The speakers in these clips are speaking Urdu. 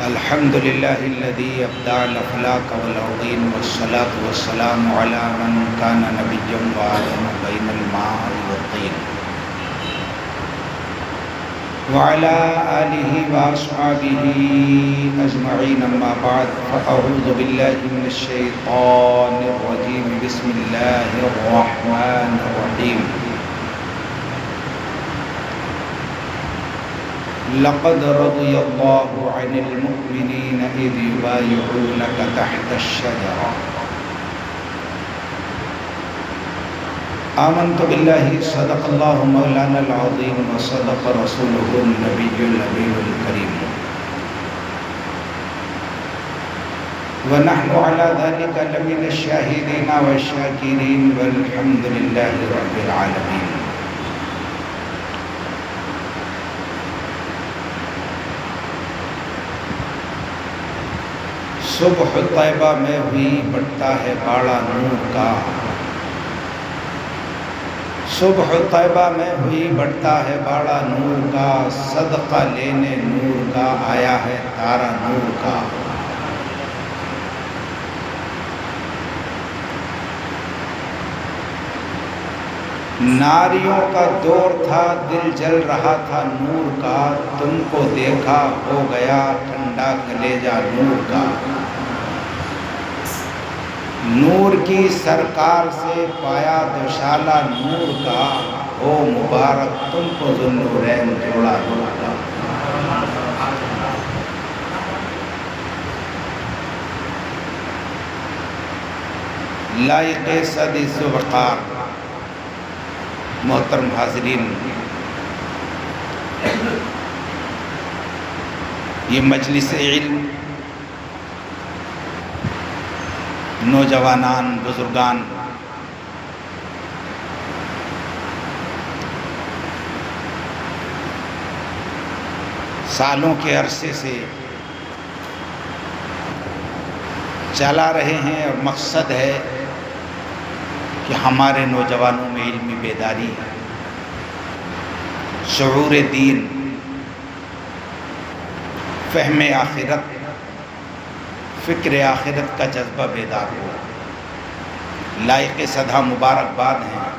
الحمد لله الذي أبدع الأخلاق والعظيم والصلاة والسلام على من كان نبيا وآدم بين الماء والطين وعلى آله وأصحابه أجمعين. أما بعد فأعوذ بالله من الشيطان الرجيم. بسم الله الرحمن الرحيم. لقد رضي الله عن المؤمنين إذ يبايعونك تحت الشجرة. آمنت بالله صدق الله مولانا العظيم وصدق رسوله النبي الأمين الكريم ونحن على ذلك لمن الشاهدين والشاكرين والحمد لله رب العالمين. صبح طیبہ میں ہوئی بڑھتا ہے باڑا نور کا. صبح طیبہ میں ہوئی بڑھتا ہے باڑا نور کا. صدقہ لینے نور کا آیا ہے تارا نور کا. ناریوں کا دور تھا دل جل رہا تھا نور کا. تم کو دیکھا ہو گیا ٹھنڈا کلیجہ نور کا. نور کی سرکار سے پایا دوشالہ نور کا. ہو مبارک تم کو ذوالنورین جوڑا نور کا. لائق صدی ذوالوقار محترم حاضرین، یہ مجلس علم نوجوانان، بزرگان، سالوں کے عرصے سے چلا رہے ہیں اور مقصد ہے کہ ہمارے نوجوانوں میں علمی بیداری، شعور دین، فہم آخرت، فکر آخرت کا جذبہ بیدار ہو. لائق صدا مبارکباد ہیں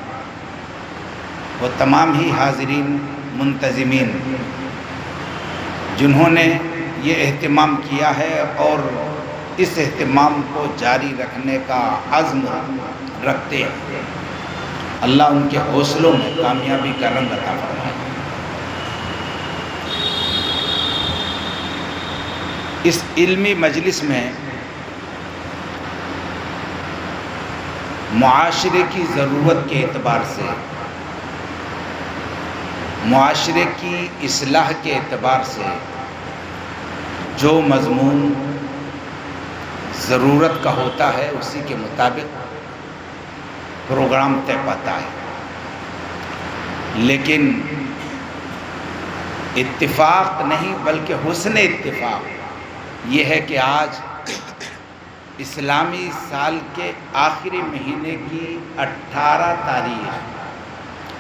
وہ تمام ہی حاضرین منتظمین جنہوں نے یہ اہتمام کیا ہے اور اس اہتمام کو جاری رکھنے کا عزم رکھتے ہیں. اللہ ان کے حوصلوں میں کامیابی کا رنگ عطا فرمائے. اس علمی مجلس میں معاشرے کی ضرورت کے اعتبار سے، معاشرے کی اصلاح کے اعتبار سے جو مضمون ضرورت کا ہوتا ہے اسی کے مطابق پروگرام طے پاتا ہے. لیکن اتفاق نہیں بلکہ حسن اتفاق یہ ہے کہ آج اسلامی سال کے آخری مہینے کی 18 تاریخ،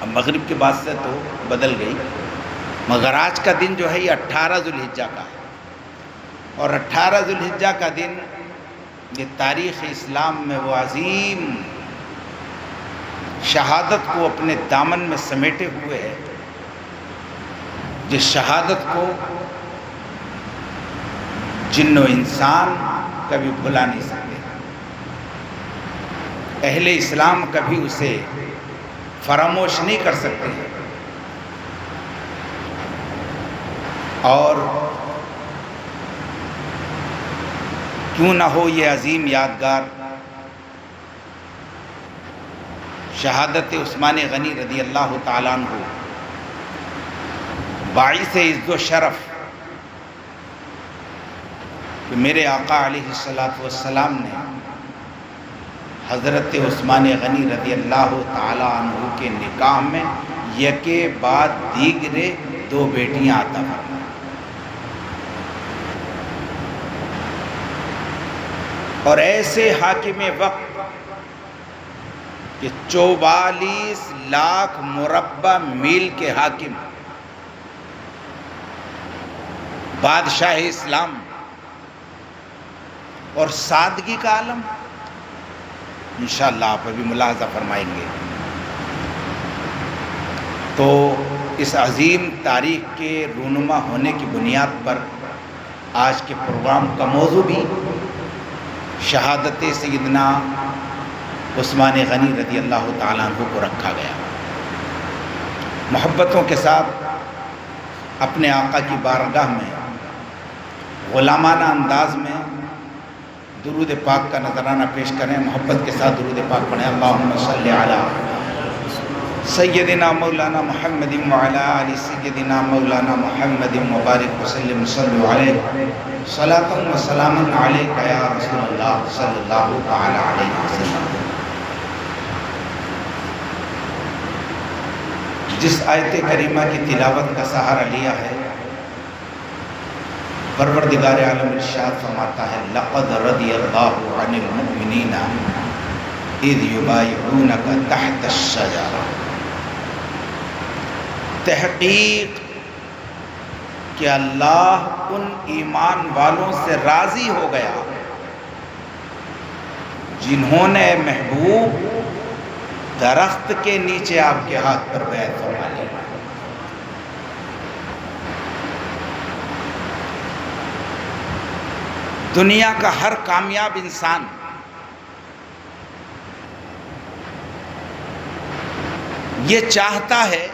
اب مغرب کے بعد سے تو بدل گئی، مگر آج کا دن جو ہے یہ 18 ذوالحجہ کا ہے. اور 18 ذوالحجہ کا دن یہ تاریخ اسلام میں وہ عظیم شہادت کو اپنے دامن میں سمیٹے ہوئے ہے جس شہادت کو جن و انسان کبھی بھلا نہیں سکتے. اہل اسلام کبھی اسے فراموش نہیں کر سکتے. اور کیوں نہ ہو یہ عظیم یادگار شہادت عثمان غنی رضی اللہ تعالیٰ عنہ، باعث عز و شرف کہ میرے آقا علیہ السلام نے حضرت عثمان غنی رضی اللہ تعالیٰ عنہ کے نکاح میں یکے بعد دیگرے دو بیٹیاں عطا فرمائے۔ اور ایسے حاکم وقت کہ 44 لاکھ مربع میل کے حاکم، بادشاہ اسلام، اور سادگی کا عالم، انشاءاللہ آپ ابھی ملاحظہ فرمائیں گے۔ تو اس عظیم تاریخ کے رونما ہونے کی بنیاد پر آج کے پروگرام کا موضوع بھی شہادت سیدنا عثمان غنی رضی اللہ تعالیٰ عنہ کو رکھا گیا۔ محبتوں کے ساتھ اپنے آقا کی بارگاہ میں غلامانہ انداز میں درود پاک کا نذرانہ پیش کریں۔ محبت کے ساتھ درود پاک پڑھیں۔ اللہم صلی علی سیدنا مولانا محمد وعلی آل سیدنا مولانا محمد مبارک وسلم، صلو علیہ صلاۃ و سلام علیک یا رسول اللہ صلی اللہ تعالی علیہ وسلم۔ جس آیت کریمہ کی تلاوت کا سہارا لیا ہے، پروردگار عالم ارشاد فرماتا ہے لقد رضی اللہ عن المؤمنین اذ یبایعونک تحت الشجرہ۔ تحقیق کہ اللہ ان ایمان والوں سے راضی ہو گیا جنہوں نے محبوب درخت کے نیچے آپ کے ہاتھ پر بیعت فرما لی۔ دنیا کا ہر کامیاب انسان یہ چاہتا ہے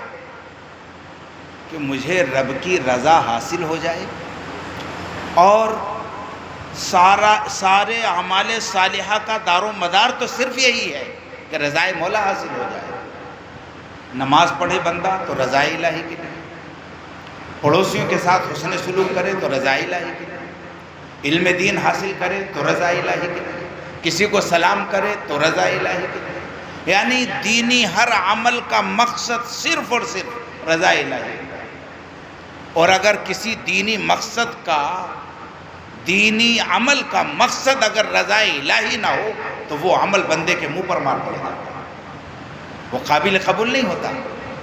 کہ مجھے رب کی رضا حاصل ہو جائے، اور سارے اعمال صالحہ کا دار و مدار تو صرف یہی ہے کہ رضائے مولا حاصل ہو جائے۔ نماز پڑھے بندہ تو رضا الہی کے لیے، پڑوسیوں کے ساتھ حسن سلوک کرے تو رضا الہی کے لیے، علم دین حاصل کرے تو رضا الہی کے لیے، کسی کو سلام کرے تو رضا الہی کے لیے، یعنی دینی ہر عمل کا مقصد صرف اور صرف رضا الہی۔ اور اگر کسی دینی مقصد کا، دینی عمل کا مقصد اگر رضا الہی نہ ہو تو وہ عمل بندے کے منہ پر مار پڑے گا، وہ قابل قبول نہیں ہوتا۔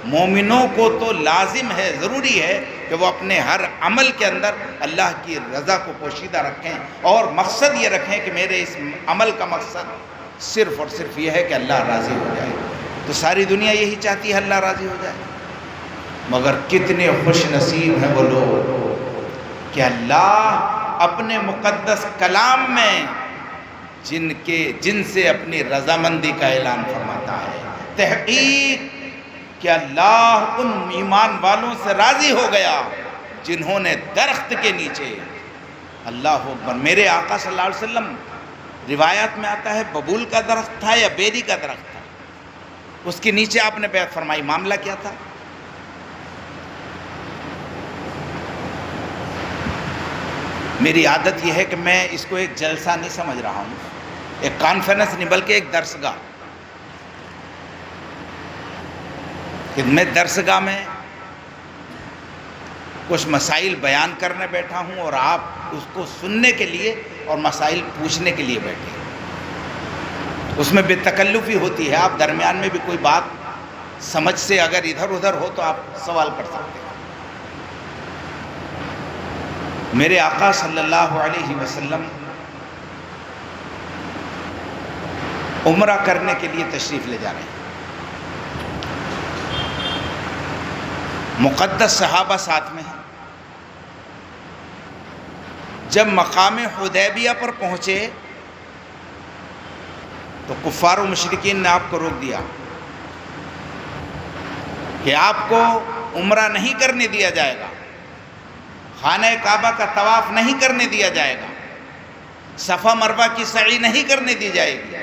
مومنوں کو تو لازم ہے، ضروری ہے کہ وہ اپنے ہر عمل کے اندر اللہ کی رضا کو پوشیدہ رکھیں، اور مقصد یہ رکھیں کہ میرے اس عمل کا مقصد صرف اور صرف یہ ہے کہ اللہ راضی ہو جائے۔ تو ساری دنیا یہی چاہتی ہے اللہ راضی ہو جائے، مگر کتنے خوش نصیب ہیں وہ لوگ کہ اللہ اپنے مقدس کلام میں جن سے اپنی رضامندی کا اعلان فرماتا ہے۔ تحقیق کہ اللہ ان ایمان والوں سے راضی ہو گیا جنہوں نے درخت کے نیچے، اللہ اکبر، میرے آقا صلی اللہ علیہ وسلم، روایات میں آتا ہے ببول کا درخت تھا یا بیری کا درخت تھا، اس کے نیچے آپ نے بیعت فرمائی۔ معاملہ کیا تھا؟ میری عادت یہ ہے کہ میں اس کو ایک جلسہ نہیں سمجھ رہا ہوں، ایک کانفرنس نہیں بلکہ ایک درسگاہ، کہ میں درسگاہ میں کچھ مسائل بیان کرنے بیٹھا ہوں اور آپ اس کو سننے کے لیے اور مسائل پوچھنے کے لیے بیٹھے ہیں۔ اس میں بے تکلفی ہوتی ہے، آپ درمیان میں بھی کوئی بات سمجھ سے اگر ادھر ادھر ہو تو آپ سوال کر سکتے ہیں۔ میرے آقا صلی اللہ علیہ وسلم عمرہ کرنے کے لیے تشریف لے جا رہے ہیں، مقدس صحابہ ساتھ میں ہیں۔ جب مقام حدیبیہ پر پہنچے تو کفار و مشرکین نے آپ کو روک دیا کہ آپ کو عمرہ نہیں کرنے دیا جائے گا، خانہ کعبہ کا طواف نہیں کرنے دیا جائے گا، صفا مروہ کی سعی نہیں کرنے دی جائے گی،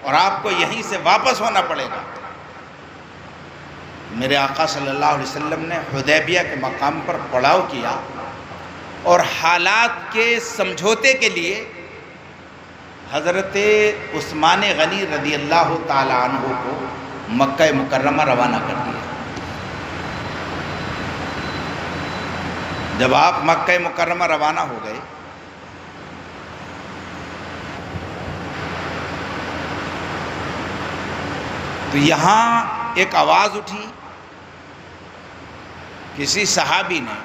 اور آپ کو یہیں سے واپس ہونا پڑے گا۔ میرے آقا صلی اللہ علیہ وسلم نے حدیبیہ کے مقام پر پڑاؤ کیا اور حالات کے سمجھوتے کے لیے حضرت عثمان غنی رضی اللہ تعالی عنہ کو مکہ مکرمہ روانہ کر دیا۔ جب آپ مکہ مکرمہ روانہ ہو گئے تو یہاں ایک آواز اٹھی، کسی صحابی نے،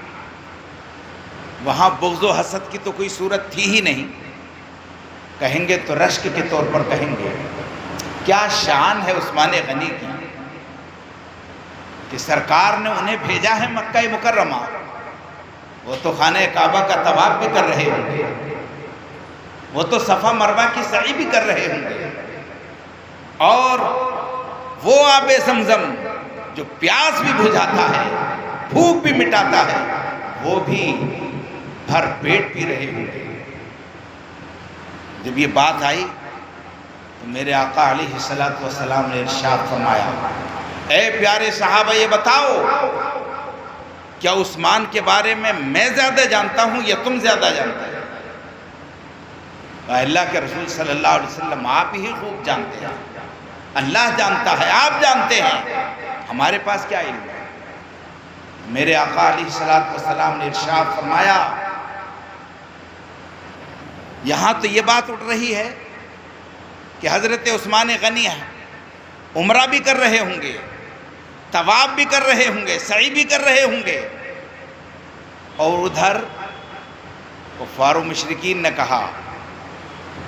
وہاں بغض و حسد کی تو کوئی صورت تھی ہی نہیں، کہیں گے تو رشک کے طور پر کہیں گے، کیا شان ہے عثمان غنی کی کہ سرکار نے انہیں بھیجا ہے مکہ مکرمہ، وہ تو خانہ کعبہ کا طواف بھی کر رہے ہوں گے، وہ تو صفا مروہ کی سعی بھی کر رہے ہوں گے، اور وہ آب زمزم جو پیاس بھی بجھاتا ہے، بھوک بھی مٹاتا ہے، وہ بھی بھر پیٹ پی رہے ہوں گے۔ جب یہ بات آئی تو میرے آقا علیہ السلام نے ارشاد فرمایا، اے پیارے صحابہ یہ بتاؤ کیا عثمان کے بارے میں زیادہ جانتا ہوں یا تم زیادہ جانتے ہیں؟ اللہ کے رسول صلی اللہ علیہ وسلم آپ ہی خوب جانتے ہیں، اللہ جانتا ہے، آپ جانتے ہیں، ہمارے پاس کیا علم ہے؟ میرے آقا علیہ السلام نے ارشاد فرمایا، یہاں تو یہ بات اٹھ رہی ہے کہ حضرت عثمان غنی ہے، عمرہ بھی کر رہے ہوں گے، طواف بھی کر رہے ہوں گے، سعی بھی کر رہے ہوں گے، اور ادھر کفار و مشرکین نے کہا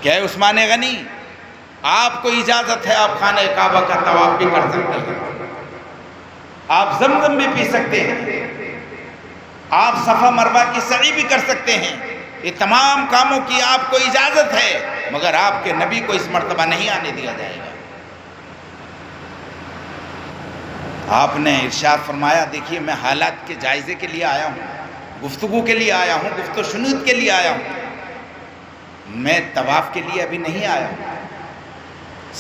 کہ اے عثمان غنی، آپ کو اجازت ہے، آپ خانہ کعبہ کا طواف بھی کر سکتے ہیں، آپ زمزم بھی پی سکتے ہیں، آپ صفا مروہ کی سعی بھی کر سکتے ہیں، یہ تمام کاموں کی آپ کو اجازت ہے، مگر آپ کے نبی کو اس مرتبہ نہیں آنے دیا جائے گا۔ آپ نے ارشاد فرمایا، دیکھیے میں حالات کے جائزے کے لیے آیا ہوں، گفتگو کے لیے آیا ہوں، گفت و شنود کے لیے آیا ہوں، میں طواف کے لیے ابھی نہیں آیا ہوں،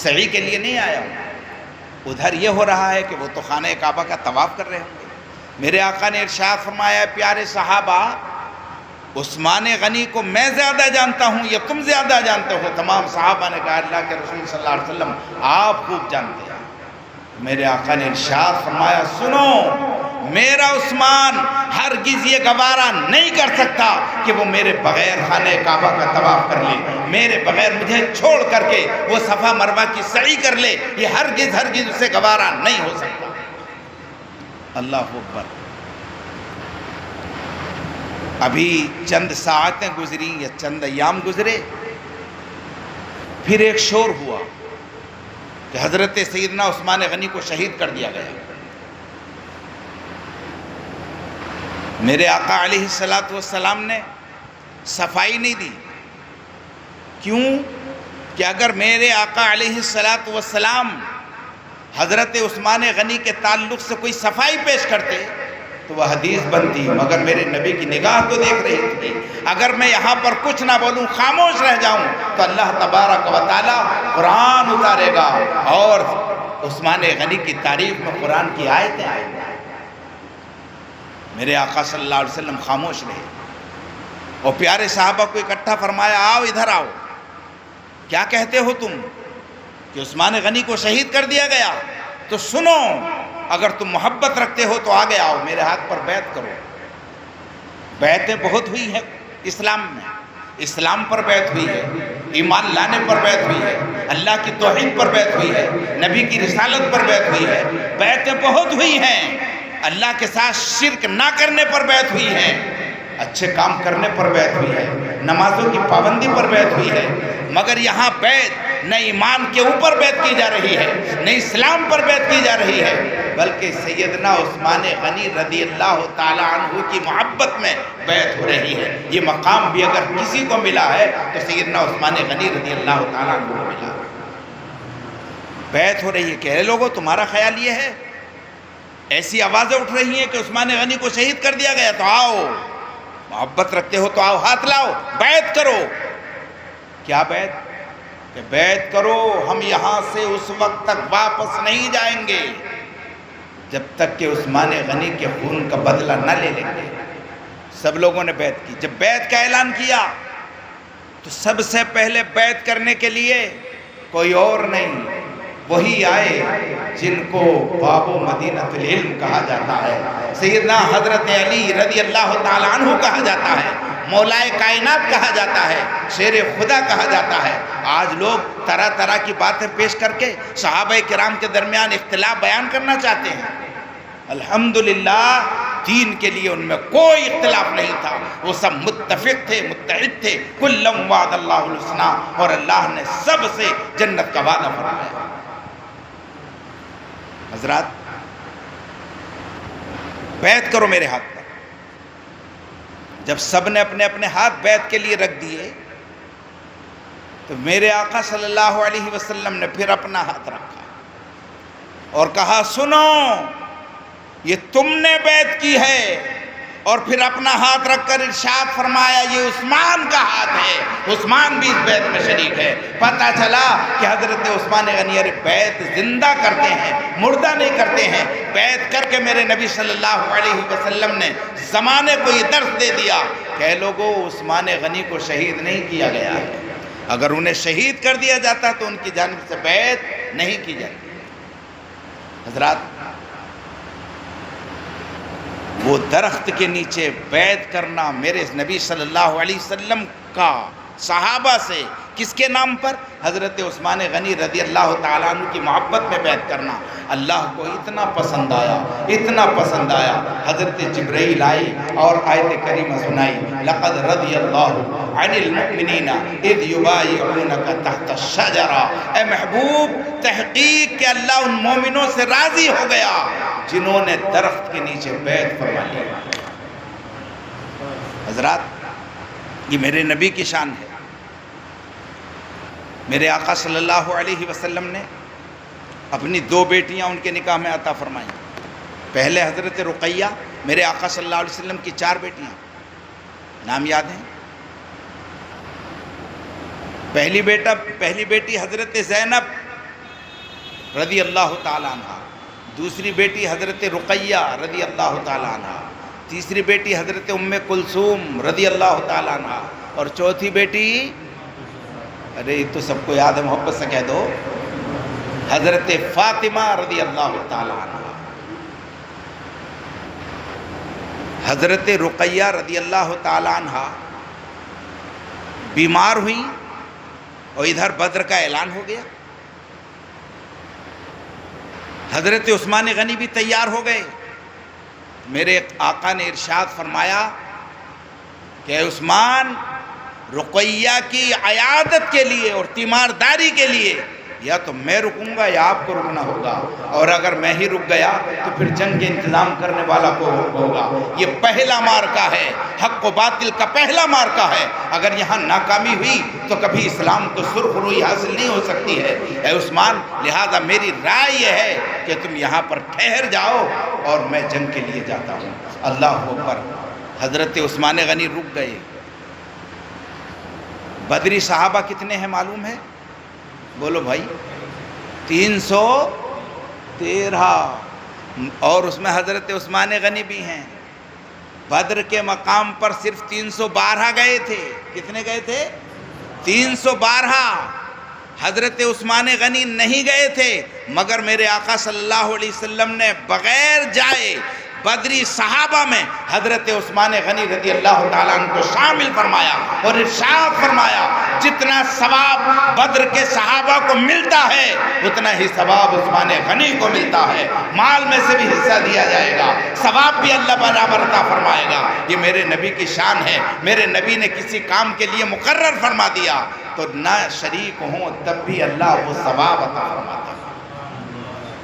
سعی کے لیے نہیں آیا ہوں۔ ادھر یہ ہو رہا ہے کہ وہ تو خانہ کعبہ کا طواف کر رہے ہوں گے۔ میرے آقا نے ارشاد فرمایا، پیارے صحابہ عثمان غنی کو میں زیادہ جانتا ہوں یا تم زیادہ جانتے ہو؟ تمام صحابہ نے کہا اللہ کے رسول صلی اللہ علیہ وسلم آپ خوب جانتے ہیں۔ میرے آقا نے ارشاد فرمایا، سنو، میرا عثمان ہرگز یہ گوارا نہیں کر سکتا کہ وہ میرے بغیر خانہ کعبہ کا طواف کر لے، میرے بغیر مجھے چھوڑ کر کے وہ صفا مروہ کی سعی کر لے، یہ ہرگز اسے گوارا نہیں ہو سکتا۔ اللہ اکبر۔ ابھی چند ساعتیں گزری یا چند ایام گزرے، پھر ایک شور ہوا کہ حضرت سیدنا عثمان غنی کو شہید کر دیا گیا۔ میرے آقا علیہ السلام نے صفائی نہیں دی، کیوں کہ اگر میرے آقا علیہ السلام حضرت عثمان غنی کے تعلق سے کوئی صفائی پیش کرتے تو وہ حدیث بنتی، مگر میرے نبی کی نگاہ کو دیکھ رہی تھی، اگر میں یہاں پر کچھ نہ بولوں، خاموش رہ جاؤں، تو اللہ تبارک و تعالی قرآن اتارے گا اور عثمان غنی کی تعریف میں قرآن کی آیتیں آئیں گی۔ میرے آقا صلی اللہ علیہ وسلم خاموش رہے اور پیارے صحابہ کو اکٹھا فرمایا، آؤ ادھر آؤ، کیا کہتے ہو تم کہ عثمان غنی کو شہید کر دیا گیا؟ تو سنو، اگر تم محبت رکھتے ہو تو آگے آؤ، میرے ہاتھ پر بیعت کرو۔ بیعتیں بہت ہوئی ہیں اسلام میں، اسلام پر بیعت ہوئی ہے، ایمان لانے پر بیعت ہوئی ہے، اللہ کی توحید پر بیعت ہوئی ہے، نبی کی رسالت پر بیعت ہوئی ہے، بیعتیں بہت ہوئی ہیں، اللہ کے ساتھ شرک نہ کرنے پر بیعت ہوئی ہے، اچھے کام کرنے پر بیعت ہوئی ہے، نمازوں کی پابندی پر بیعت ہوئی ہے، مگر یہاں بیعت نہ ایمان کے اوپر بیعت کی جا رہی ہے، نہ اسلام پر بیعت کی جا رہی ہے، بلکہ سیدنا عثمان غنی رضی اللہ تعالی عنہ کی محبت میں بیعت ہو رہی ہے۔ یہ مقام بھی اگر کسی کو ملا ہے تو سیدنا عثمان غنی رضی اللہ تعالی عنہ کو ملا۔ بیعت ہو رہی ہے کہ اے لوگوں، تمہارا خیال یہ ہے، ایسی آوازیں اٹھ رہی ہیں کہ عثمان غنی کو شہید کر دیا گیا، تو آؤ، محبت رکھتے ہو تو آؤ، ہاتھ لاؤ، بیعت کرو۔ کیا بیعت؟ کہ بیعت کرو، ہم یہاں سے اس وقت تک واپس نہیں جائیں گے جب تک کہ عثمان غنی کے خون کا بدلہ نہ لے لیں گے۔ سب لوگوں نے بیعت کی۔ جب بیعت کا اعلان کیا تو سب سے پہلے بیعت کرنے کے لیے کوئی اور نہیں وہی آئے جن کو باب و مدینۃ العلم کہا جاتا ہے، سیدنا حضرت علی رضی اللہ تعالیٰ عنہ کہا جاتا ہے، مولائے کائنات کہا جاتا ہے، شیر خدا کہا جاتا ہے۔ آج لوگ طرح طرح کی باتیں پیش کر کے صحابہ کرام کے درمیان اختلاف بیان کرنا چاہتے ہیں۔ الحمدللہ دین کے لیے ان میں کوئی اختلاف نہیں تھا، وہ سب متفق تھے، متحد تھے۔ کلم وعد اللہ الحسنی، اور اللہ نے سب سے جنت کا وعدہ فرمایا۔ حضرات بیعت کرو میرے ہاتھ پر۔ جب سب نے اپنے اپنے ہاتھ بیعت کے لیے رکھ دیے تو میرے آقا صلی اللہ علیہ وسلم نے پھر اپنا ہاتھ رکھا اور کہا سنو، یہ تم نے بیعت کی ہے، اور پھر اپنا ہاتھ رکھ کر ارشاد فرمایا یہ عثمان کا ہاتھ ہے، عثمان بھی اس بیعت میں شریک ہے۔ پتہ چلا کہ حضرت عثمان غنی بیعت زندہ کرتے ہیں، مردہ نہیں کرتے ہیں۔ بیعت کر کے میرے نبی صلی اللہ علیہ وسلم نے زمانے کو یہ درس دے دیا کہ اے لوگو، عثمان غنی کو شہید نہیں کیا گیا ہے، اگر انہیں شہید کر دیا جاتا تو ان کی جانب سے بیعت نہیں کی جاتی۔ حضرات وہ درخت کے نیچے بیعت کرنا میرے نبی صلی اللہ علیہ وسلم کا صحابہ سے کس کے نام پر؟ حضرت عثمان غنی رضی اللہ تعالیٰ عنہ کی محبت میں بیعت کرنا اللہ کو اتنا پسند آیا، اتنا پسند آیا۔ حضرت جبرائیل آئی اور آیت کریمہ سنائی، لقد رضی اللہ عن المؤمنین اذ یبایعونک تحت الشجرہ۔ اے محبوب، تحقیق کہ اللہ ان مومنوں سے راضی ہو گیا جنہوں نے درخت کے نیچے بیعت فرما لی۔ حضرات یہ میرے نبی کی شان ہے۔ میرے آقا صلی اللہ علیہ وسلم نے اپنی 2 بیٹیاں ان کے نکاح میں عطا فرمائیں۔ پہلے حضرت رقیہ، میرے آقا صلی اللہ علیہ وسلم کی 4 بیٹیاں، نام یاد ہیں؟ پہلی بیٹی حضرت زینب رضی اللہ تعالیٰ عنہ، دوسری بیٹی حضرت رقیہ رضی اللہ تعالیٰ عنہ، تیسری بیٹی حضرت ام کلثوم رضی اللہ تعالیٰ عنہ، اور چوتھی بیٹی، ارے یہ تو سب کو یاد ہے، محبت سے کہہ دو، حضرت فاطمہ رضی اللہ تعالیٰ عنہ۔ حضرت رقیہ رضی اللہ تعالیٰ عنہ بیمار ہوئی اور ادھر بدر کا اعلان ہو گیا۔ حضرت عثمان غنی بھی تیار ہو گئے۔ میرے آقا نے ارشاد فرمایا کہ اے عثمان، رقیہ کی عیادت کے لیے اور تیمارداری کے لیے یا تو میں رکوں گا یا آپ کو رکنا ہوگا، اور اگر میں ہی رک گیا تو پھر جنگ کے انتظام کرنے والا کو ہوگا۔ یہ پہلا معرکہ ہے، حق و باطل کا پہلا معرکہ ہے۔ اگر یہاں ناکامی ہوئی تو کبھی اسلام کو سرخ روئی حاصل نہیں ہو سکتی ہے۔ اے عثمان، لہذا میری رائے یہ ہے کہ تم یہاں پر ٹھہر جاؤ اور میں جنگ کے لیے جاتا ہوں۔ اللہ اکبر۔ حضرت عثمان غنی رک گئے۔ بدری صحابہ کتنے ہیں معلوم ہے؟ بولو بھائی، 313، اور اس میں حضرت عثمان غنی بھی ہیں۔ بدر کے مقام پر صرف 312 گئے تھے۔ کتنے گئے تھے؟ 312۔ حضرت عثمان غنی نہیں گئے تھے، مگر میرے آقا صلی اللہ علیہ وسلم نے بغیر جائے بدری صحابہ میں حضرت عثمان غنی رضی اللہ تعالیٰ عنہ کو شامل فرمایا اور ارشاد فرمایا جتنا ثواب بدر کے صحابہ کو ملتا ہے اتنا ہی ثواب عثمان غنی کو ملتا ہے۔ مال میں سے بھی حصہ دیا جائے گا، ثواب بھی اللہ برابر عطا فرمائے گا۔ یہ میرے نبی کی شان ہے۔ میرے نبی نے کسی کام کے لیے مقرر فرما دیا تو نہ شریک ہوں تب بھی اللہ وہ ثواب عطا فرماتا ہے۔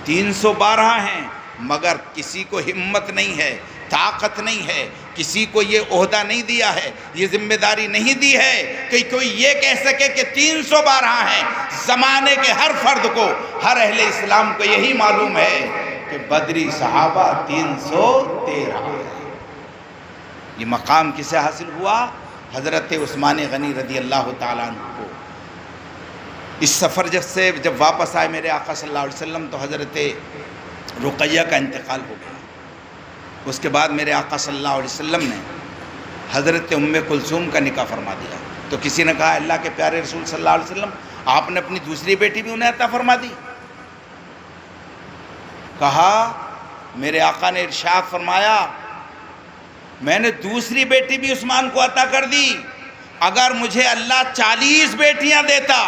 312 ہیں، مگر کسی کو ہمت نہیں ہے، طاقت نہیں ہے، کسی کو یہ عہدہ نہیں دیا ہے، یہ ذمہ داری نہیں دی ہے کہ کوئی یہ کہہ سکے کہ 312 ہیں۔ زمانے کے ہر فرد کو، ہر اہل اسلام کو یہی معلوم ہے کہ بدری صحابہ 313 ہیں۔ یہ مقام کسے حاصل ہوا؟ حضرت عثمان غنی رضی اللہ تعالیٰ عنہ کو۔ اس سفر جب واپس آئے میرے آقا صلی اللہ علیہ وسلم تو حضرت رقیہ کا انتقال ہو گیا۔ اس کے بعد میرے آقا صلی اللہ علیہ وسلم نے حضرت ام کلثوم کا نکاح فرما دیا۔ تو کسی نے کہا اللہ کے پیارے رسول صلی اللہ علیہ وسلم آپ نے اپنی دوسری بیٹی بھی انہیں عطا فرما دی؟ کہا میرے آقا نے ارشاد فرمایا میں نے دوسری بیٹی بھی عثمان کو عطا کر دی، اگر مجھے اللہ 40 بیٹیاں دیتا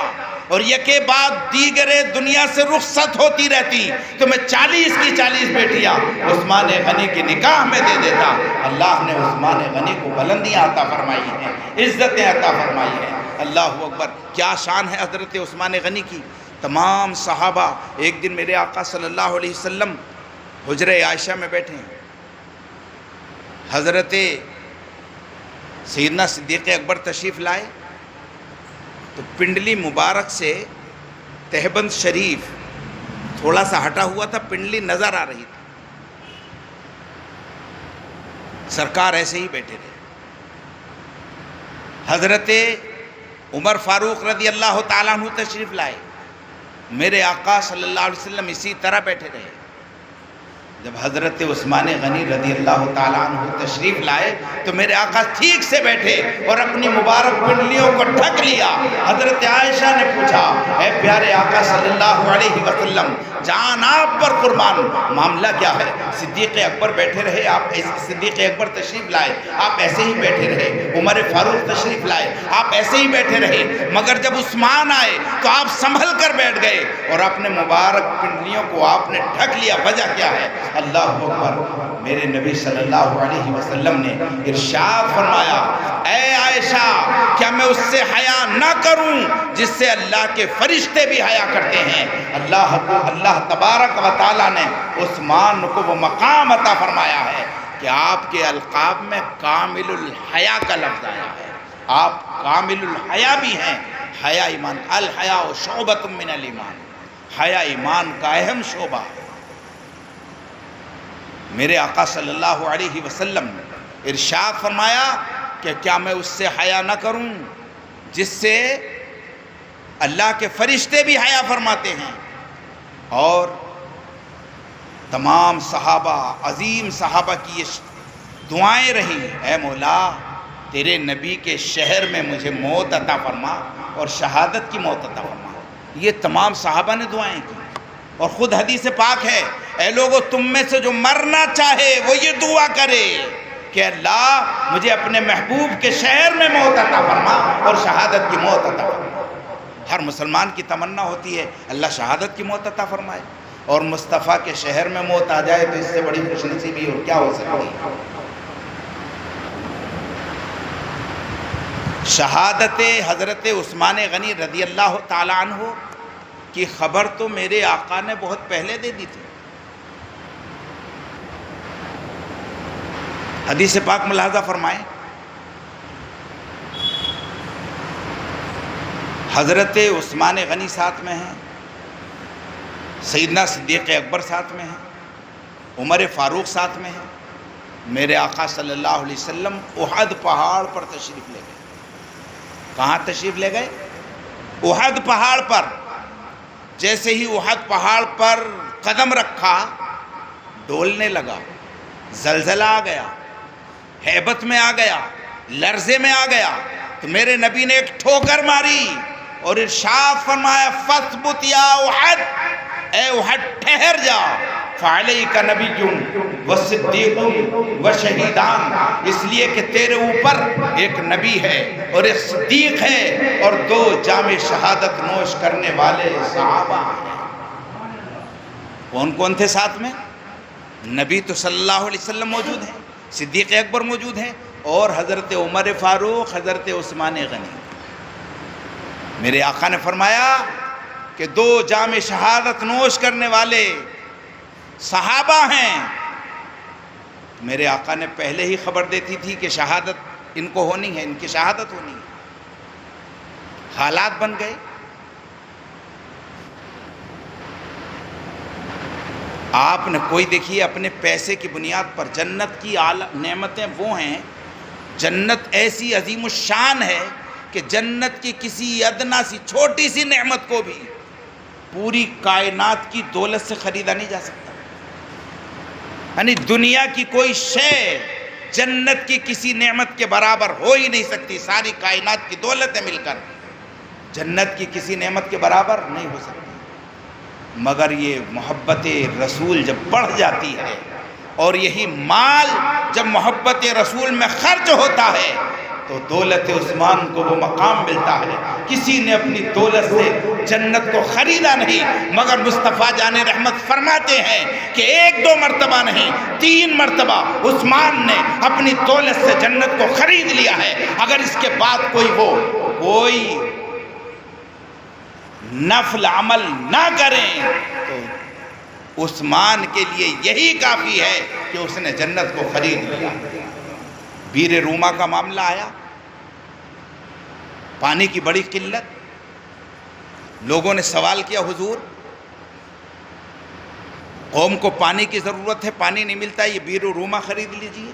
اور یکے بعد دیگرے دنیا سے رخصت ہوتی رہتی تو میں 40 کی 40 بیٹیاں عثمان غنی کی نکاح میں دے دیتا۔ اللہ نے عثمان غنی کو بلندیاں عطا فرمائی ہیں، عزتیں عطا فرمائی ہیں۔ اللہ اکبر، کیا شان ہے حضرت عثمان غنی کی۔ تمام صحابہ ایک دن میرے آقا صلی اللہ علیہ وسلم حجرہ عائشہ میں بیٹھے ہیں، حضرت سیدنا صدیق اکبر تشریف لائے تو پنڈلی مبارک سے تہبند شریف تھوڑا سا ہٹا ہوا تھا، پنڈلی نظر آ رہی تھی، سرکار ایسے ہی بیٹھے تھے۔ حضرت عمر فاروق رضی اللہ تعالیٰ عنہ تشریف لائے، میرے آقا صلی اللہ علیہ وسلم اسی طرح بیٹھے رہے۔ جب حضرت عثمان غنی رضی اللہ تعالیٰ عنہ تشریف لائے تو میرے آقا ٹھیک سے بیٹھے اور اپنی مبارک پنڈلیوں کو ڈھک لیا۔ حضرت عائشہ نے پوچھا اے پیارے آقا صلی اللہ علیہ وسلم، جان آپ پر قربان، معاملہ کیا ہے؟ صدیق اکبر بیٹھے رہے، آپ صدیق اکبر تشریف لائے، آپ ایسے ہی بیٹھے رہے، عمر فاروق تشریف لائے، آپ ایسے ہی بیٹھے رہے، مگر جب عثمان آئے تو آپ سنبھل کر بیٹھ گئے اور اپنے مبارک پنڈلیوں کو آپ نے ڈھک لیا، وجہ کیا ہے؟ اللہ اکبر، میرے نبی صلی اللہ علیہ وسلم نے ارشاد فرمایا اے عائشہ کیا میں اس سے حیا نہ کروں جس سے اللہ کے فرشتے بھی حیا کرتے ہیں؟ اللہ تبارک و تعالیٰ نے عثمان کو وہ مقام عطا فرمایا ہے کہ آپ کے القاب میں کامل الحیا کا لفظ آیا ہے، آپ کامل الحیا بھی ہیں۔ حیا ایمان، الحیا شعبۃ من الایمان، حیا ایمان کا اہم شعبہ ہے۔ میرے آقا صلی اللہ علیہ وسلم نے ارشاد فرمایا کہ کیا میں اس سے حیا نہ کروں جس سے اللہ کے فرشتے بھی حیا فرماتے ہیں؟ اور تمام صحابہ، عظیم صحابہ کی یہ دعائیں رہی، اے مولا تیرے نبی کے شہر میں مجھے موت عطا فرما اور شہادت کی موت عطا فرما۔ یہ تمام صحابہ نے دعائیں کی، اور خود حدیث پاک ہے اے لوگو تم میں سے جو مرنا چاہے وہ یہ دعا کرے کہ اللہ مجھے اپنے محبوب کے شہر میں موت عطا فرما اور شہادت کی موت عطا فرما۔ ہر مسلمان کی تمنا ہوتی ہے اللہ شہادت کی موت عطا فرمائے، اور مصطفیٰ کے شہر میں موت آ جائے تو اس سے بڑی خوش نصیبی اور کیا ہو سکتی ہے؟ شہادت حضرت عثمان غنی رضی اللہ تعالیٰ عنہ کی خبر تو میرے آقا نے بہت پہلے دے دی تھی۔ حدیث پاک ملاحظہ فرمائیں، حضرت عثمان غنی ساتھ میں ہیں، سیدنا صدیق اکبر ساتھ میں ہیں، عمر فاروق ساتھ میں ہیں، میرے آقا صلی اللہ علیہ وسلم احد پہاڑ پر تشریف لے گئے۔ کہاں تشریف لے گئے؟ احد پہاڑ پر۔ جیسے ہی احد پہاڑ پر قدم رکھا ڈولنے لگا، زلزلہ آ گیا، ہیبت میں آ گیا، لرزے میں آ گیا، تو میرے نبی نے ایک ٹھوکر ماری اور ارشاد فرمایا فَاثْبُتْ يَا احد، اے احد ٹھہر جا، فَعَلَيْكَ نَبِيٌّ وَصِدِّيقٌ وَشَهِيدَانِ، اس لیے کہ تیرے اوپر ایک نبی ہے اور ایک صدیق ہے اور 2 جام شہادت نوش کرنے والے صحابہ ہیں۔ کون کون تھے ساتھ میں؟ نبی تو صلی اللہ علیہ وسلم موجود ہیں، صدیق اکبر موجود ہیں، اور حضرت عمر فاروق، حضرت عثمان غنی۔ میرے آقا نے فرمایا کہ 2 جام شہادت نوش کرنے والے صحابہ ہیں۔ میرے آقا نے پہلے ہی خبر دیتی تھی کہ شہادت ان کو ہونی ہے، ان کی شہادت ہونی ہے۔ حالات بن گئے۔ آپ نے کوئی دیکھیے اپنے پیسے کی بنیاد پر، جنت کی نعمتیں وہ ہیں، جنت ایسی عظیم الشان ہے کہ جنت کی کسی ادنا سی چھوٹی سی نعمت کو بھی پوری کائنات کی دولت سے خریدا نہیں جا سکتا۔ یعنی دنیا کی کوئی شے جنت کی کسی نعمت کے برابر ہو ہی نہیں سکتی، ساری کائنات کی دولتیں مل کر جنت کی کسی نعمت کے برابر نہیں ہو سکتی۔ مگر یہ محبت رسول جب بڑھ جاتی ہے اور یہی مال جب محبت رسول میں خرچ ہوتا ہے تو دولت عثمان کو وہ مقام ملتا ہے۔ کسی نے اپنی دولت سے جنت کو خریدا نہیں، مگر مصطفیٰ جان رحمت فرماتے ہیں کہ 1-2 مرتبہ نہیں 3 مرتبہ عثمان نے اپنی دولت سے جنت کو خرید لیا ہے۔ اگر اس کے بعد کوئی نفل عمل نہ کریں تو عثمان کے لیے یہی کافی ہے کہ اس نے جنت کو خرید لیا۔ بیر روما کا معاملہ آیا، پانی کی بڑی قلت، لوگوں نے سوال کیا حضور قوم کو پانی کی ضرورت ہے، پانی نہیں ملتا، یہ بیر روما خرید لیجئے۔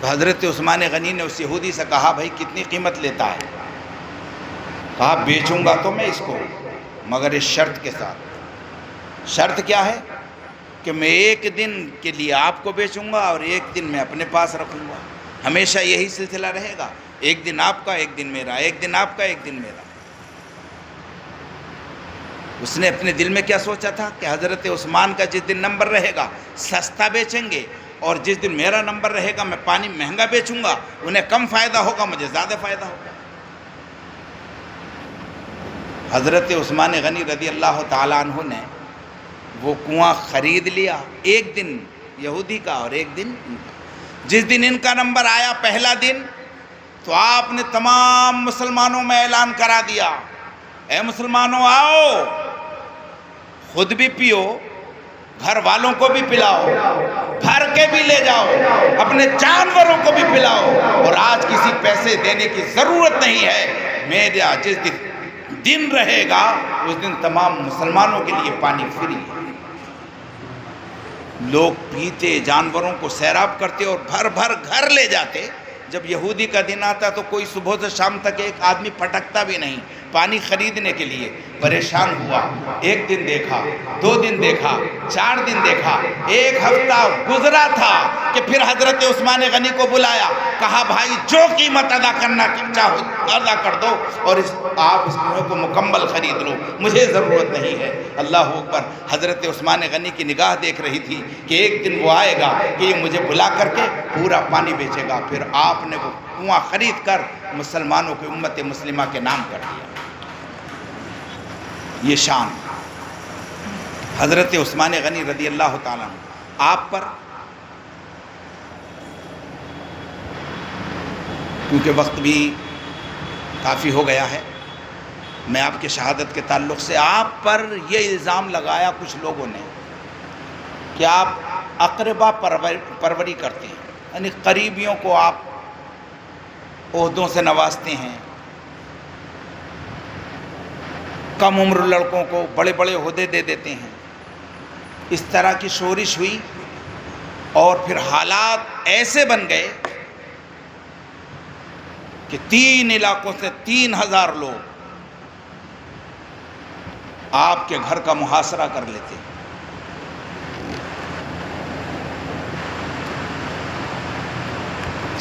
تو حضرت عثمان غنی نے اس یہودی سے کہا بھائی کتنی قیمت لیتا ہے؟ کہا بیچوں گا تو میں اس کو، مگر اس شرط کے ساتھ۔ شرط کیا ہے؟ کہ میں 1 دن کے لیے آپ کو بیچوں گا اور 1 دن میں اپنے پاس رکھوں گا، ہمیشہ یہی سلسلہ رہے گا، 1 دن آپ کا 1 دن میرا، 1 دن آپ کا 1 دن میرا۔ اس نے اپنے دل میں کیا سوچا تھا کہ حضرت عثمان کا جس دن نمبر رہے گا سستا بیچیں گے، اور جس دن میرا نمبر رہے گا میں پانی مہنگا بیچوں گا، انہیں کم فائدہ ہوگا، مجھے زیادہ فائدہ ہوگا۔ حضرت عثمان غنی رضی اللہ تعالیٰ عنہ نے وہ کنواں خرید لیا، 1 دن یہودی کا اور 1 دن ان کا۔ جس دن ان کا نمبر آیا پہلا دن، تو آپ نے تمام مسلمانوں میں اعلان کرا دیا، اے مسلمانوں آؤ، خود بھی پیو، گھر والوں کو بھی پلاؤ، بھر کے بھی لے جاؤ، اپنے جانوروں کو بھی پلاؤ، اور آج کسی پیسے دینے کی ضرورت نہیں ہے، میرا جس دن رہے گا اس دن تمام مسلمانوں کے لیے پانی فری ہے۔ لوگ پیتے، جانوروں کو سیراب کرتے اور بھر بھر گھر لے جاتے۔ جب یہودی کا دن آتا تو کوئی صبح سے شام تک ایک آدمی پھٹکتا بھی نہیں پانی خریدنے کے لیے۔ پریشان ہوا، 1 دن دیکھا، 2 دن دیکھا، 4 دن دیکھا، 1 ہفتہ گزرا تھا کہ پھر حضرت عثمان غنی کو بلایا، کہا بھائی جو قیمت ادا کرنا چاہو ادا کر دو، اور آپ اس کنویں کو مکمل خرید لو، مجھے ضرورت نہیں ہے۔ اللہ اکبر۔ حضرت عثمان غنی کی نگاہ دیکھ رہی تھی کہ 1 دن وہ آئے گا کہ یہ مجھے بلا کر کے پورا پانی بیچے گا۔ پھر آپ نے وہ کنواں خرید کر مسلمانوں کی امت مسلمہ کے نام کر دیا۔ یہ شان حضرت عثمان غنی رضی اللہ تعالیٰ عنہ۔ آپ پر کیونکہ وقت بھی کافی ہو گیا ہے، میں آپ کے شہادت کے تعلق سے آپ پر یہ الزام لگایا کچھ لوگوں نے کہ آپ اقربا پروری کرتے ہیں، یعنی قریبیوں کو آپ عہدوں سے نوازتے ہیں، کم عمر لڑکوں کو بڑے بڑے عہدے دے دیتے ہیں۔ اس طرح کی شورش ہوئی اور پھر حالات ایسے بن گئے کہ 3 علاقوں سے 3000 لوگ آپ کے گھر کا محاصرہ کر لیتے۔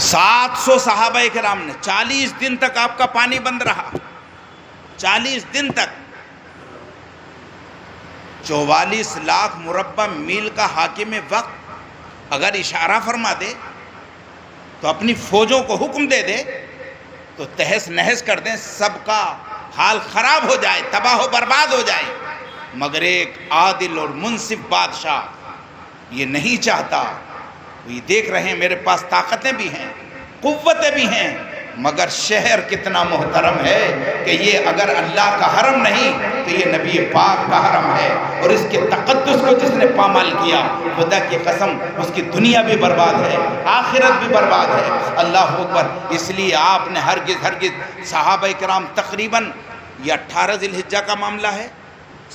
700 صحابہ کرام نے 40 دن تک آپ کا پانی بند رہا، 40 دن تک 44 لاکھ مربع میل کا حاکم وقت اگر اشارہ فرما دے تو اپنی فوجوں کو حکم دے دے تو تہس نہس کر دیں، سب کا حال خراب ہو جائے، تباہ و برباد ہو جائے، مگر ایک عادل اور منصف بادشاہ یہ نہیں چاہتا۔ وہ یہ دیکھ رہے ہیں میرے پاس طاقتیں بھی ہیں، قوتیں بھی ہیں، مگر شہر کتنا محترم ہے کہ یہ اگر اللہ کا حرم نہیں تو یہ نبی پاک کا حرم ہے، اور اس کے تقدس کو جس نے پامال کیا خدا کی قسم اس کی دنیا بھی برباد ہے، آخرت بھی برباد ہے۔ اللہ اکبر۔ اس لیے آپ نے ہرگز صحابہ کرام تقریباً یہ 18 ذی الحجہ کا معاملہ ہے،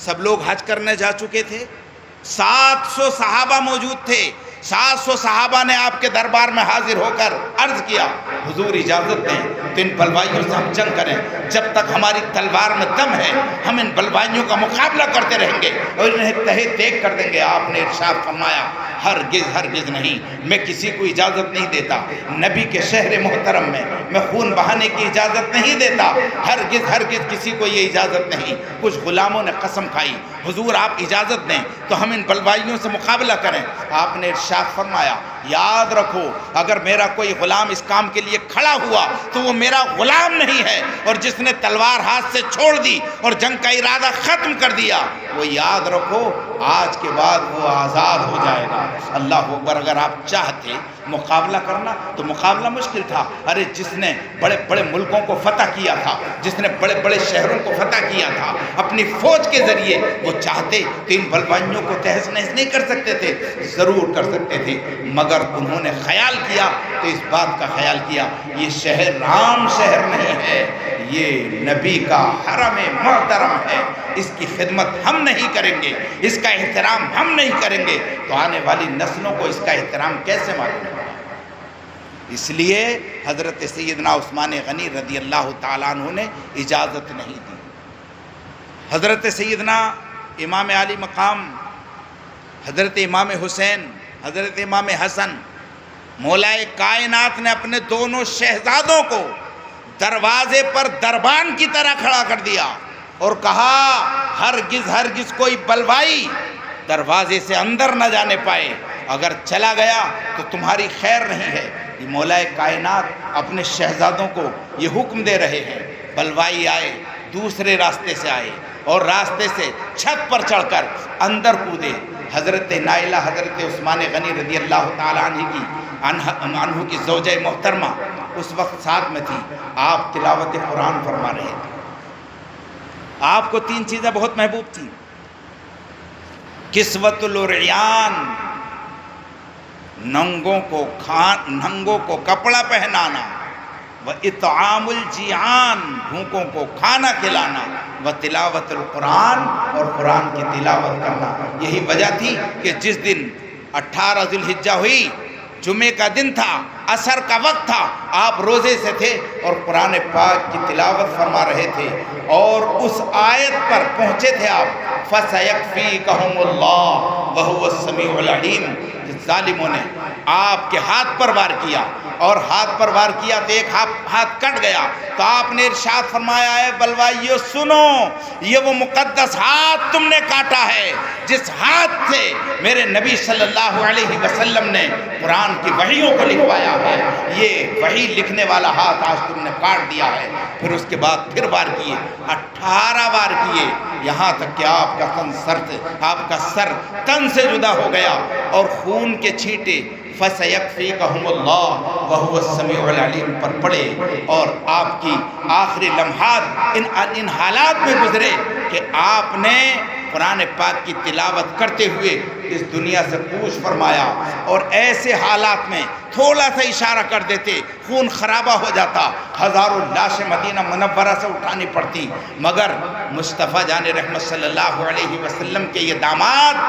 سب لوگ حج کرنے جا چکے تھے، 700 صحابہ موجود تھے، 700 صحابہ نے آپ کے دربار میں حاضر ہو کر عرض کیا حضور اجازت دیں تو ان بلوائیوں سے ہم جنگ کریں، جب تک ہماری تلوار میں دم ہے ہم ان بلوائیوں کا مقابلہ کرتے رہیں گے اور انہیں تہے دیکھ کر دیں گے۔ آپ نے ارشاد فرمایا ہرگز ہرگز نہیں، میں کسی کو اجازت نہیں دیتا، نبی کے شہر محترم میں خون بہانے کی اجازت نہیں دیتا، ہرگز ہرگز کسی کو یہ اجازت نہیں۔ کچھ غلاموں نے قسم کھائی، حضور آپ اجازت دیں تو ہم ان بلوائیوں سے مقابلہ کریں۔ آپ نے ارشاد فرمایا، یاد رکھو اگر میرا کوئی غلام اس کام کے لیے کھڑا ہوا تو وہ میرا غلام نہیں ہے، اور جس نے تلوار ہاتھ سے چھوڑ دی اور جنگ کا ارادہ ختم کر دیا، وہ یاد رکھو آج کے بعد وہ آزاد ہو جائے گا۔ اللہ اکبر۔ اگر آپ چاہتے مقابلہ کرنا تو مقابلہ مشکل تھا۔ ارے جس نے بڑے بڑے ملکوں کو فتح کیا تھا، جس نے بڑے بڑے شہروں کو فتح کیا تھا اپنی فوج کے ذریعے، وہ چاہتے تو ان بلوائیوں کو تہس نہس نہیں کر سکتے تھے؟ ضرور کر سکتے تھے، مگر انہوں نے خیال کیا تو اس بات کا خیال کیا یہ شہر عام شہر نہیں ہے، یہ نبی کا حرم محترم ہے، اس کی خدمت ہم نہیں کریں گے، اس کا احترام ہم نہیں کریں گے تو آنے والی نسلوں کو اس کا احترام کیسے معلوم ہوگا؟ اس لیے حضرت سیدنا عثمان غنی رضی اللہ تعالیٰ عنہ نے اجازت نہیں دی۔ حضرت سیدنا امام علی مقام، حضرت امام حسین، حضرت امام حسن، مولا کائنات نے اپنے دونوں شہزادوں کو دروازے پر دربان کی طرح کھڑا کر دیا اور کہا ہرگز ہرگز کوئی بلوائی دروازے سے اندر نہ جانے پائے، اگر چلا گیا تو تمہاری خیر نہیں ہے۔ یہ مولا کائنات اپنے شہزادوں کو یہ حکم دے رہے ہیں، بلوائی آئے دوسرے راستے سے آئے اور راستے سے چھت پر چڑھ کر اندر کودے۔ حضرت نائلہ حضرت عثمان غنی رضی اللہ تعالیٰ عنہ کی زوجہ محترمہ اس وقت ساتھ میں تھی، آپ تلاوت قرآن فرما رہے تھے۔ آپ کو تین چیزیں بہت محبوب تھیں: کسوت العریان، ننگوں کو کپڑا پہنانا، وَإِطْعَامُ الْجِيعَانِ، بھوکوں کو کھانا کھلانا، وَتِلَاوَةُ الْقُرْآنِ، اور قرآن کی تلاوت کرنا۔ یہی وجہ تھی کہ جس دن 18 ذی الحجہ ہوئی، جمعے کا دن تھا، عصر کا وقت تھا، آپ روزے سے تھے اور قرآن پاک کی تلاوت فرما رہے تھے، اور اس آیت پر پہنچے تھے آپ، فَسَيَكْفِيكَهُمُ اللَّهُ وَهُوَ السَّمِيعُ الْعَلِيمُ۔ ظالموں نے آپ کے ہاتھ پر وار کیا، اور ہاتھ پر وار کیا تو ایک ہاتھ کٹ گیا، تو آپ نے ارشاد فرمایا ہے بلوائیو سنو، یہ وہ مقدس ہاتھ تم نے کاٹا ہے جس ہاتھ سے میرے نبی صلی اللہ علیہ وسلم نے قرآن کی وحیوں کو لکھوایا ہے، یہ وحی لکھنے والا ہاتھ آج تم نے کاٹ دیا ہے۔ پھر اس کے بعد پھر وار کیے، 18 وار کیے، یہاں تک کہ آپ کا سر تن سے جدا ہو گیا اور خون کے چھینٹے فَسَيَكْفِيكَهُمُ اللَّهُ وَهُوَ السَّمِيعُ الْعَلِيمُ پر پڑے، اور آپ کی آخری لمحات ان حالات میں گزرے کہ آپ نے قرآن پاک کی تلاوت کرتے ہوئے اس دنیا سے کوچ فرمایا، اور ایسے حالات میں تھوڑا سا اشارہ کر دیتے خون خرابہ ہو جاتا، ہزاروں لاشیں مدینہ منورہ سے اٹھانی پڑتی، مگر مصطفیٰ جان رحمت صلی اللہ علیہ وسلم کے یہ داماد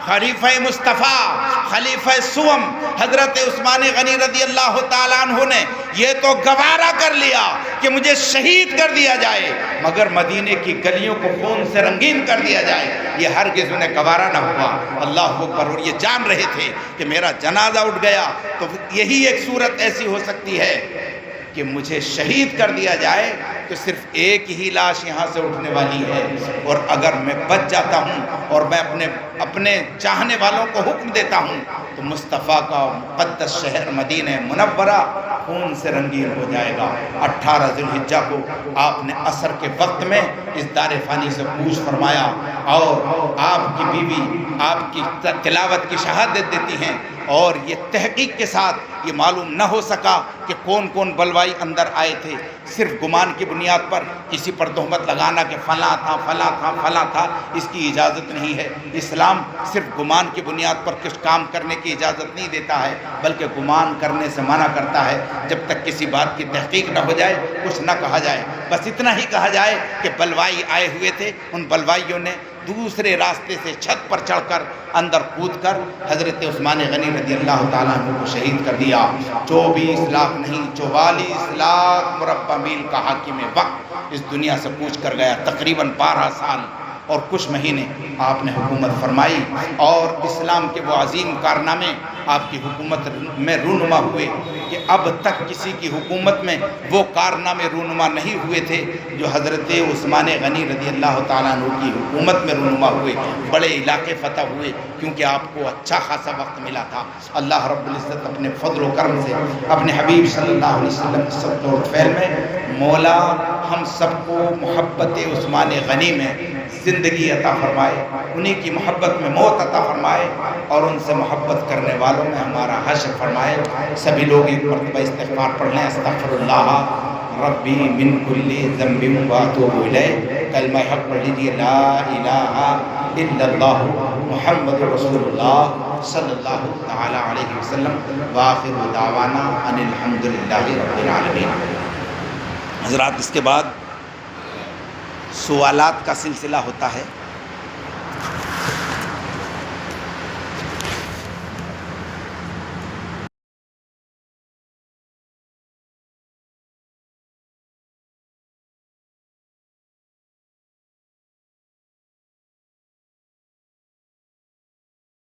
خلیفہ مصطفیٰ، خلیفہ سوم حضرت عثمان غنی رضی اللہ تعالیٰ عنہ نے یہ تو گوارا کر لیا کہ مجھے شہید کر دیا جائے، مگر مدینے کی گلیوں کو خون سے رنگین کر دیا جائے، یہ ہرگز انہیں گوارا نہ ہوا۔ اللہ اکبر۔ اور یہ جان رہے تھے کہ میرا جنازہ اٹھ گیا تو یہی ایک صورت ایسی ہو سکتی ہے کہ مجھے شہید کر دیا جائے تو صرف ایک ہی لاش یہاں سے اٹھنے والی ہے، اور اگر میں بچ جاتا ہوں اور میں اپنے چاہنے والوں کو حکم دیتا ہوں تو مصطفیٰ کا مقدس شہر مدینہ منورہ خون سے رنگین ہو جائے گا۔ 18 ذی الحجہ کو آپ نے عصر کے وقت میں اس دار فانی سے کوچ فرمایا، اور آپ کی بیوی آپ کی تلاوت کی شہادت دیتی ہیں، اور یہ تحقیق کے ساتھ یہ معلوم نہ ہو سکا کہ کون کون بلوائی اندر آئے تھے، صرف گمان کی بنیاد پر کسی پر تہمت لگانا کہ فلاں تھا فلاں تھا فلاں تھا، اس کی اجازت نہیں ہے۔ اسلام صرف گمان کی بنیاد پر کچھ کام کرنے کی اجازت نہیں دیتا ہے، بلکہ گمان کرنے سے منع کرتا ہے، جب تک کسی بات کی تحقیق نہ ہو جائے کچھ نہ کہا جائے۔ بس اتنا ہی کہا جائے کہ بلوائی آئے ہوئے تھے، ان بلوائیوں نے دوسرے راستے سے چھت پر چڑھ کر اندر کود کر حضرت عثمان غنی رضی اللہ تعالیٰ عنہ کو شہید کر دیا۔ 24 لاکھ نہیں 44 لاکھ مربع میل کا حاکم وقت اس دنیا سے کوچ کر گیا، تقریباً 12 سال اور کچھ مہینے آپ نے حکومت فرمائی اور اسلام کے وہ عظیم کارنامے آپ کی حکومت میں رونما ہوئے کہ اب تک کسی کی حکومت میں وہ کارنامے رونما نہیں ہوئے تھے جو حضرت عثمان غنی رضی اللہ تعالیٰ عنہ کی حکومت میں رونما ہوئے. بڑے علاقے فتح ہوئے کیونکہ آپ کو اچھا خاصا وقت ملا تھا. اللہ رب العزت اپنے فضل و کرم سے اپنے حبیب صلی اللہ علیہ وسلم کے سبت و فعل میں مولا ہم سب کو محبت عثمان غنی میں زندگی عطا فرمائے, انہی کی محبت میں موت عطا فرمائے اور ان سے محبت کرنے والوں میں ہمارا حشر فرمائے. سبھی لوگ ایک مرتبہ استغفار پڑھ لیں. استغفر اللہ ربی من کل ذنب واتوب الیہ. کلمہ حق پڑھ لیجیے, لا الہ الا اللہ محمد رسول اللہ صلی اللہ تعالی علیہ وسلم. وآخر دعوانا ان الحمد للہ رب العالمین. حضرات اس کے بعد سوالات کا سلسلہ ہوتا ہے.